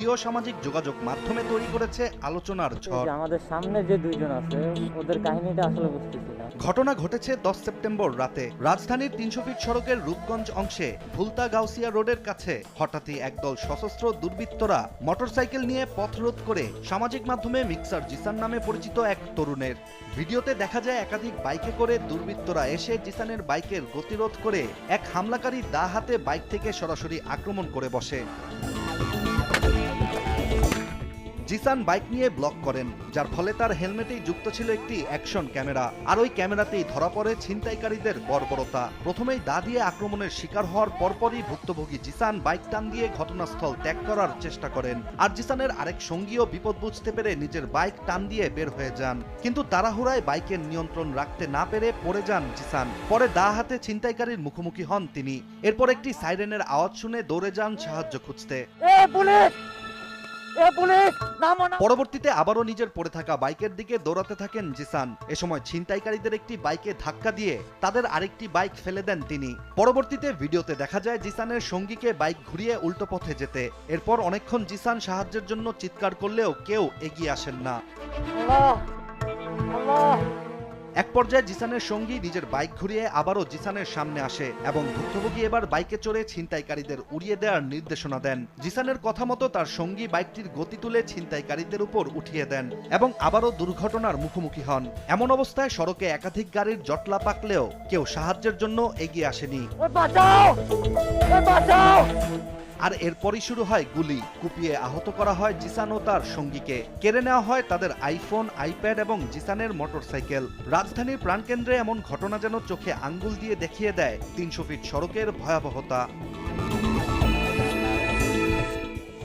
Video সামাজিক যোগাযোগ মাধ্যমে তৈরি করেছে আলোচনার ঝড়। আমাদের সামনে যে দুইজন আছে ওদের কাহিনীটা আসলে বুঝতেছি না। ঘটনা ঘটেছে 10 সেপ্টেম্বর রাতে রাজধানীর 300 ফিট সড়কের রূপগঞ্জ অংশে ভুলতা গাউসিয়া রোডের কাছে হঠাৎই একদল সশস্ত্র দুর্বৃত্তরা মোটরসাইকেল নিয়ে পথ রোধ করে সামাজিক মাধ্যমে মিক্সার জিসান নামে পরিচিত এক তরুণের ভিডিওতে দেখা যায় একাধিক বাইকে করে দুর্বৃত্তরা এসে জিসানের বাইকের গতিরোধ করে এক হামলাকারী দা হাতে বাইক থেকে সরাসরি আক্রমণ করে বসে। জিসান বাইক নিয়ে ব্লক করেন, যার ফলে তার হেলমেটেই যুক্ত ছিল একটি অ্যাকশন ক্যামেরা। আর ওই ক্যামেরাতেই ধরা পড়ে ছিনতাইকারীদের বর্বরতা। প্রথমেই দা দিয়ে আক্রমণের শিকার হওয়ার পরপরই ভুক্তভোগী জিসান বাইক টান দিয়ে ঘটনাস্থল ত্যাগ করার চেষ্টা করেন। আর জিসানের আরেক সঙ্গীও বিপদ বুঝতে পেরে নিজের বাইক টান দিয়ে বের হয়ে যান, কিন্তু তাড়াহুড়ায় বাইকের নিয়ন্ত্রণ রাখতে না পেরে পড়ে যান জিসান। পরে দা হাতে ছিনতাইকারীর মুখোমুখি হন তিনি। এরপর একটি সাইরেনের আওয়াজ শুনে দৌড়ে যান সাহায্য খুঁজতে। পরবর্তীতে আবারও নিজের পড়ে থাকা বাইকের দিকে দৌড়াতে থাকেন জিসান। এ সময় ছিনতাইকারীদের একটি বাইকে ধাক্কা দিয়ে তাদের আরেকটি বাইক ফেলে দেন তিনি। পরবর্তীতে ভিডিওতে দেখা যায় জিসানের সঙ্গীকে বাইক ঘুরিয়ে উল্টো পথে যেতে। এরপর অনেকক্ষণ জিসান সাহায্যের জন্য চিৎকার করলেও কেউ এগিয়ে আসেন না। এক পর্যায়ে জিসানের সঙ্গী নিজের বাইক ঘুরিয়ে আবারও জিসানের সামনে আসে এবং ভুক্তভোগী এবার বাইকে চড়ে ছিনতাইকারীদের উড়িয়ে দেওয়ার নির্দেশনা দেন। জিসানের কথা মতো তার সঙ্গী বাইকটির গতি তুলে ছিনতাইকারীদের উপর উঠিয়ে দেন এবং আবারও দুর্ঘটনার মুখোমুখি হন। এমন অবস্থায় সড়কে একাধিক গাড়ির জটলা পাকলেও কেউ সাহায্যের জন্য এগিয়ে আসেনি। আর এরপরই শুরু হয় গুলি। কুপিয়ে আহত করা হয় জিসান ও তার সঙ্গীকে। কেড়ে নেওয়া হয় তাদের আইফোন, আইপ্যাড এবং জিসানের মোটরসাইকেল। রাজধানীর প্রাণকেন্দ্রে এমন ঘটনা যেন চোখে আঙ্গুল দিয়ে দেখিয়ে দেয় 300 ফিট সড়কের ভয়াবহতা।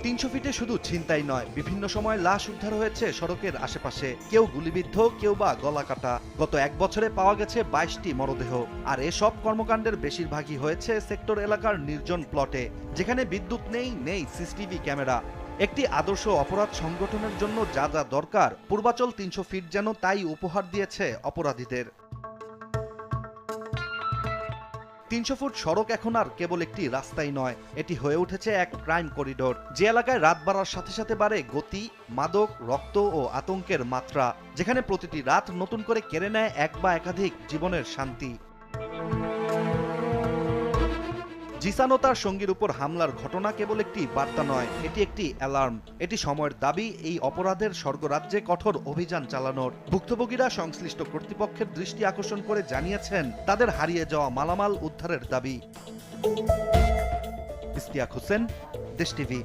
300 ফিটে শুধু ছিনতাই নয়, বিভিন্ন সময় লাশ উদ্ধার হয়েছে সড়কের আশেপাশে। কেউ গুলিবিদ্ধ, কেউ বা গলা কাটা। গত এক বছরে পাওয়া গেছে 22টি মরদেহ। আর এসব কর্মকাণ্ডের বেশিরভাগই হয়েছে সেক্টর এলাকার নির্জন প্লটে, যেখানে বিদ্যুৎ নেই সিসিটিভি ক্যামেরা। একটি আদর্শ অপরাধ সংগঠনের জন্য যা যা দরকার, পূর্বাচল 300 ফিট যেন তাই উপহার দিয়েছে অপরাধীদের। 300 ফুট সড়ক এখন আর কেবল একটি রাস্তাই নয়, এটি হয়ে উঠেছে এক ক্রাইম করিডোর। যে এলাকায় রাত বাড়ার সাথে সাথে বাড়ে গতি, মাদক, রক্ত ও আতঙ্কের মাত্রা, যেখানে প্রতিটি রাত নতুন করে কেড়ে নেয় এক বা একাধিক জীবনের শান্তি। জিসান ও তার সঙ্গীর উপর হামলার ঘটনা কেবল একটি বার্তা নয়, এটি একটি অ্যালার্ম। এটি সময়ের দাবি এই অপরাধের স্বর্গরাজ্যে কঠোর অভিযান চালানোর। ভুক্তভোগীরা সংশ্লিষ্ট কর্তৃপক্ষের দৃষ্টি আকর্ষণ করে জানিয়েছেন তাদের হারিয়ে যাওয়া মালামাল উদ্ধারের দাবি। ইশতিয়াক হোসেন, দেশ টিভি।